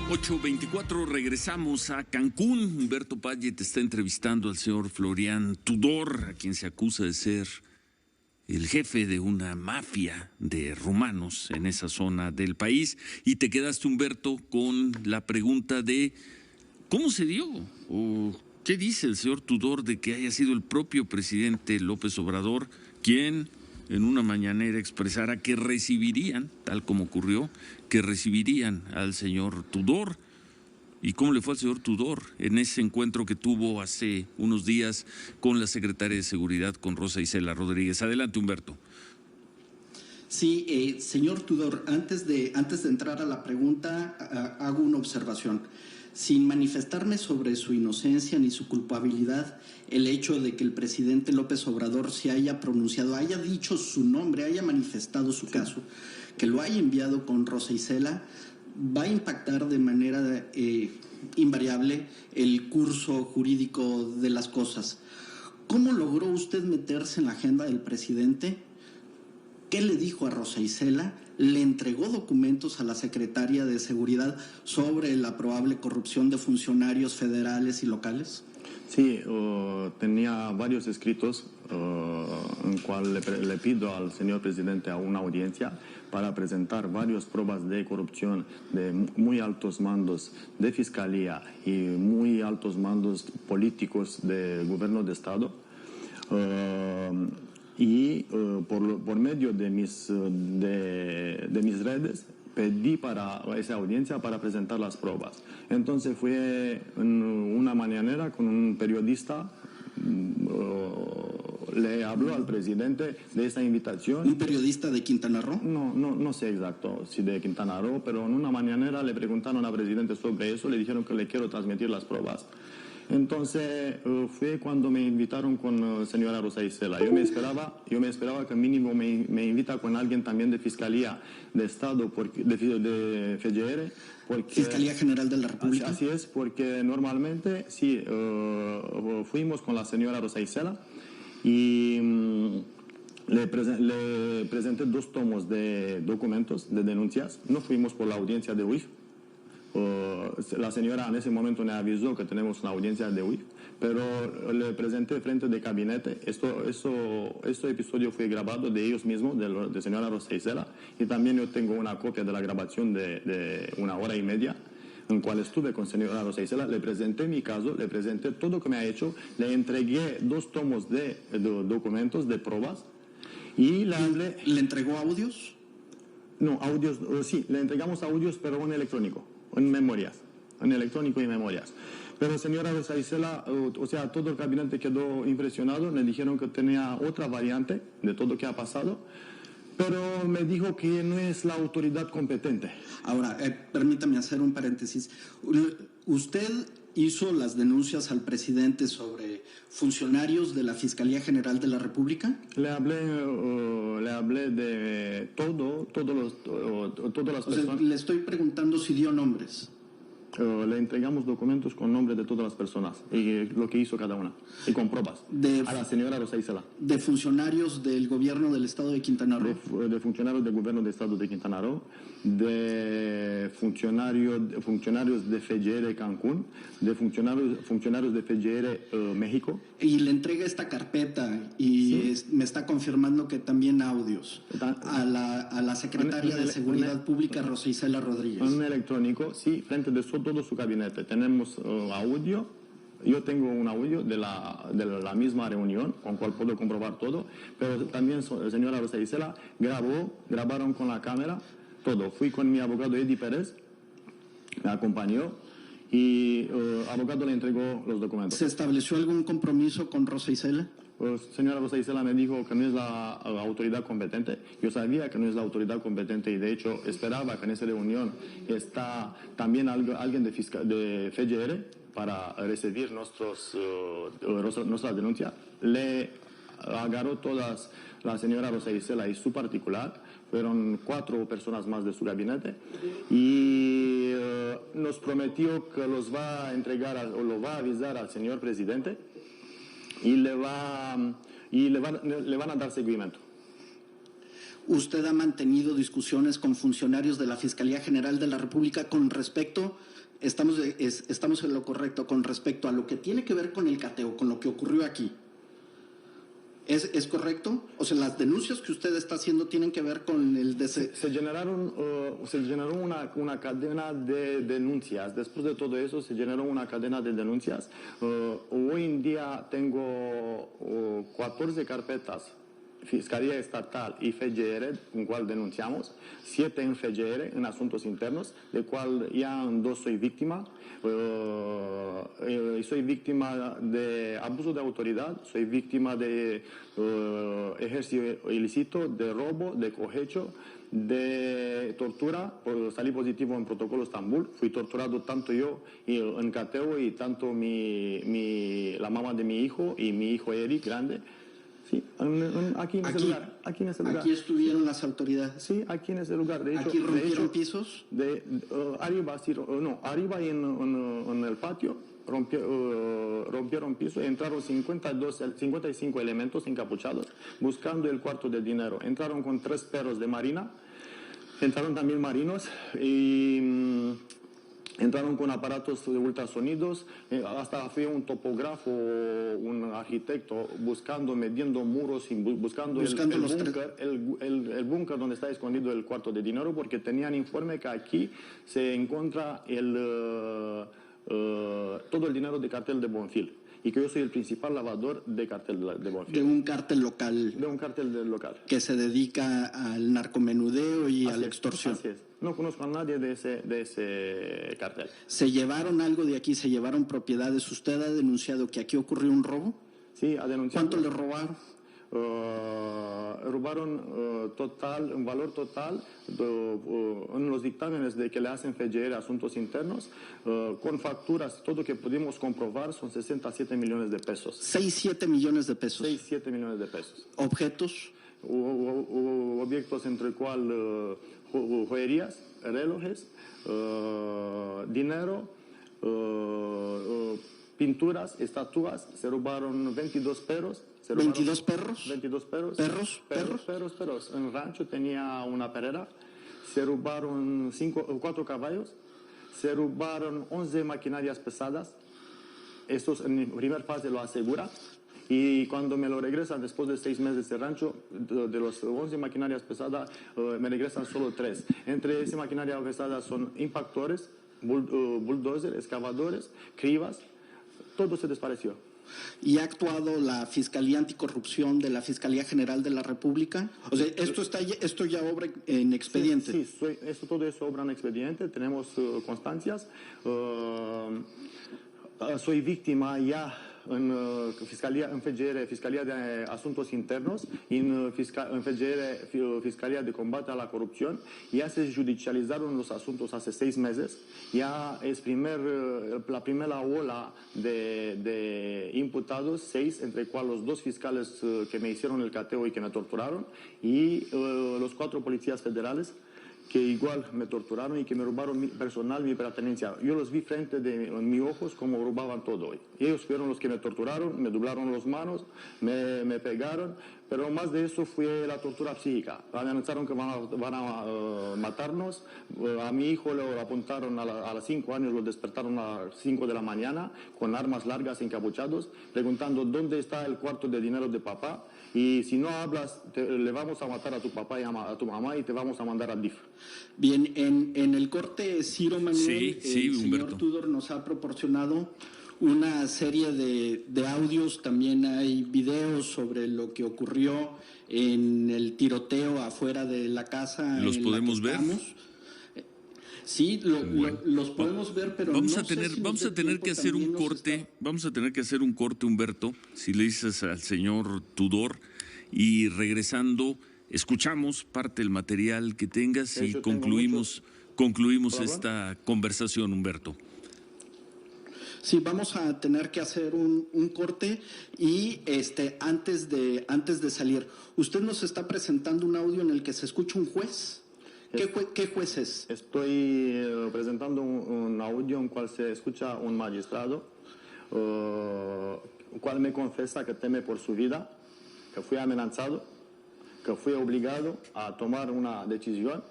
8:24, regresamos a Cancún. Humberto Payet está entrevistando al señor Florian Tudor, a quien se acusa de ser el jefe de una mafia de rumanos en esa zona del país. Y te quedaste, Humberto, con la pregunta de ¿cómo se dio? ¿O qué dice el señor Tudor de que haya sido el propio presidente López Obrador quien en una mañanera expresara que recibirían, tal como ocurrió, que recibirían al señor Tudor? ¿Y cómo le fue al señor Tudor en ese encuentro que tuvo hace unos días con la secretaria de Seguridad, con Rosa Isela Rodríguez? Adelante, Humberto. Sí, señor Tudor, antes de entrar a la pregunta, hago una observación. Sin manifestarme sobre su inocencia ni su culpabilidad, el hecho de que el presidente López Obrador se haya pronunciado, haya dicho su nombre, haya manifestado su caso, que lo haya enviado con Rosa Isela, va a impactar de manera invariable el curso jurídico de las cosas. ¿Cómo logró usted meterse en la agenda del presidente? ¿Qué le dijo a Rosa Isela? ¿Le entregó documentos a la secretaria de Seguridad sobre la probable corrupción de funcionarios federales y locales? Sí, tenía varios escritos en cual le pido al señor presidente a una audiencia para presentar varias pruebas de corrupción de muy altos mandos de fiscalía y muy altos mandos políticos del gobierno de Estado. Por medio de mis redes pedí para esa audiencia para presentar las pruebas. Entonces fue en una mañanera con un periodista, le habló al presidente de esta invitación. ¿Un periodista de Quintana Roo? No sé exacto si de Quintana Roo, pero en una mañanera le preguntaron al presidente sobre eso, le dijeron que le quiero transmitir las pruebas. Entonces fue cuando me invitaron con señora Rosa Isela. Yo me esperaba que mínimo me invita con alguien también de Fiscalía de Estado, de FGR. Fiscalía General de la República. Así es, porque normalmente sí, fuimos con la señora Rosa Isela y le presenté 2 tomos de documentos, de denuncias. No fuimos por la audiencia de UIF. La señora en ese momento me avisó que tenemos una audiencia de UIF, pero le presenté frente de gabinete. Este episodio fue grabado de ellos mismos, de señora Rosa Isela, y también yo tengo una copia de la grabación de 1 hora y media, en cual estuve con señora Rosa Isela, le presenté mi caso, le presenté todo lo que me ha hecho, le entregué 2 tomos de documentos, de pruebas, y le hablé... ¿Le entregó audios? No, audios, sí, le entregamos audios, pero en electrónico. En memorias, en electrónico y memorias. Pero señora Rosa Isela, o sea, todo el gabinete quedó impresionado, le dijeron que tenía otra variante de todo lo que ha pasado, pero me dijo que no es la autoridad competente. Ahora, permítame hacer un paréntesis. ¿Usted hizo las denuncias al presidente sobre funcionarios de la Fiscalía General de la República? Le hablé de todas las personas. Le estoy preguntando si dio nombres. Le entregamos documentos con nombres de todas las personas y lo que hizo cada una, y con pruebas a la señora Rosa Isela. ¿De funcionarios del gobierno del Estado de Quintana Roo? De funcionarios del gobierno del Estado de Quintana Roo, de funcionarios de FGR Cancún, de funcionarios de FGR México. Y le entrega esta carpeta y sí, me está confirmando que también audios a la secretaria de Seguridad Pública, Rosa Isela Rodríguez. En electrónico, sí, frente de todo su gabinete. Tenemos audio. Yo tengo un audio de la misma reunión, con cual puedo comprobar todo, pero también la señora Rosa Isela grabaron con la cámara todo. Fui con mi abogado Eddie Pérez, me acompañó y el abogado le entregó los documentos. ¿Se estableció algún compromiso con Rosa Isela? Señora Rosa Isela me dijo que no es la autoridad competente. Yo sabía que no es la autoridad competente y de hecho esperaba que en esa reunión está también alguien de FGR para recibir nuestra denuncia. Le agarró todas la señora Rosa Isela y su particular. Fueron 4 personas más de su gabinete y nos prometió que los va a entregar o lo va a avisar al señor presidente y le van a dar seguimiento. ¿Usted ha mantenido discusiones con funcionarios de la Fiscalía General de la República con respecto, estamos en lo correcto, con respecto a lo que tiene que ver con el cateo, con lo que ocurrió aquí? ¿Es correcto? O sea, las denuncias que usted está haciendo tienen que ver con el... Se generó una cadena de denuncias. Después de todo eso se generó una cadena de denuncias. Hoy en día tengo 14 carpetas, Fiscalía Estatal y FGR, en cual denunciamos, 7 en FGR, en asuntos internos, de cual ya en 2 soy víctima. Soy víctima de abuso de autoridad, soy víctima de ejercicio ilícito, de robo, de cohecho, de tortura, por salir positivo en protocolo Estambul. Fui torturado tanto yo en cateo y tanto la mamá de mi hijo y mi hijo Eric, grande. Sí, aquí en ese lugar. Aquí estuvieron las autoridades. Sí, aquí en ese lugar. De hecho, ¿aquí rompieron pisos? Arriba y en el patio rompieron pisos, entraron 55 elementos encapuchados buscando el cuarto de dinero. Entraron con 3 perros de marina, entraron también marinos y... entraron con aparatos de ultrasonidos, hasta fue un topógrafo, un arquitecto, midiendo muros y buscando el búnker donde está escondido el cuarto de dinero, porque tenían informe que aquí se encuentra todo el dinero de cartel de Bonfil, y que yo soy el principal lavador de cartel de Bonfil. De un cártel local. De un cártel local. Que se dedica al narcomenudeo y a la extorsión. Así es. No conozco a nadie de ese cartel. ¿Se llevaron algo de aquí? ¿Se llevaron propiedades? ¿Usted ha denunciado que aquí ocurrió un robo? Sí, ha denunciado. ¿Cuánto le robaron? Robaron un valor total en los dictámenes de que le hacen FGR Asuntos Internos, con facturas, todo que pudimos comprobar, son 67 millones de pesos. 6-7 millones de pesos. 6-7 millones de pesos. ¿Objetos? Objetos entre el cual joyerías, relojes, dinero, pinturas, estatuas. Se robaron 22 perros. ¿22 perros? 22 perros. ¿Perros? En el rancho tenía una perera. Se robaron 4 caballos. Se robaron 11 maquinarias pesadas. Esto en primera fase lo asegura. Y cuando me lo regresan después de 6 meses de rancho, de los 11 maquinarias pesadas, me regresan solo 3. Entre esas maquinarias pesadas son impactores, bulldozers, excavadores, cribas. Todo se desapareció. ¿Y ha actuado la Fiscalía Anticorrupción de la Fiscalía General de la República? O sea, esto ya obra en expediente. Sí, todo eso obra en expediente. Tenemos constancias. Soy víctima ya en FGR, Fiscalía de Asuntos Internos, y en FGR, Fiscalía de Combate a la Corrupción. Ya se judicializaron los asuntos hace 6 meses. Ya es la primera ola de imputados, 6, entre cuales los 2 fiscales que me hicieron el cateo y que me torturaron, y los 4 policías federales que igual me torturaron y que me robaron mi personal, mi pertenencia. Yo los vi frente en mis ojos como robaban todo. Ellos fueron los que me torturaron, me doblaron las manos, me pegaron, pero más de eso fue la tortura psíquica. Amenazaron que van a matarnos. A mi hijo lo apuntaron a los 5 años, lo despertaron a las 5 de la mañana con armas largas encapuchados, preguntando dónde está el cuarto de dinero de papá. Y si no hablas, le vamos a matar a tu papá y a tu mamá y te vamos a mandar al DIF. Bien, en el corte, Ciro Manuel, sí, el Humberto. señor Tudor nos ha proporcionado una serie de audios, también hay videos sobre lo que ocurrió en el tiroteo afuera de la casa. ¿Los podemos ver? Sí, los podemos ver, pero vamos a tener que hacer un corte, Humberto, si le dices al señor Tudor, y regresando escuchamos parte del material que tengas y concluimos esta conversación, Humberto. Sí, vamos a tener que hacer un corte y antes de salir, usted nos está presentando un audio en el que se escucha un juez. ¿Qué juez es? Estoy presentando un audio en el cual se escucha un magistrado, el cual me confiesa que teme por su vida, que fue amenazado, que fue obligado a tomar una decisión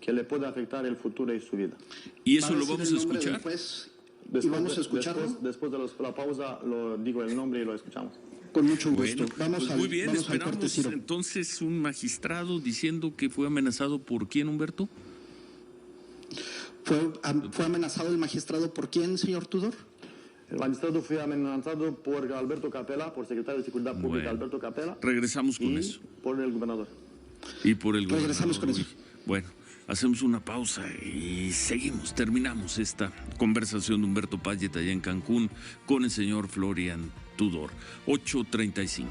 que le puede afectar el futuro de su vida. ¿Y eso lo vamos a escuchar? ¿Y vamos a escucharlo? Después de la pausa lo digo el nombre y lo escuchamos. Con mucho gusto. Bueno, pues muy bien, esperamos entonces un magistrado diciendo que fue amenazado por quién, Humberto. ¿Fue amenazado el magistrado por quién, señor Tudor? El magistrado fue amenazado por Alberto Capella, por secretario de Seguridad Pública Alberto Capella. Regresamos con eso. Por el gobernador. Y por el gobernador. Regresamos con eso. Bueno, hacemos una pausa y seguimos, terminamos esta conversación de Humberto Payet allá en Cancún con el señor Florian Tudor. 8:35.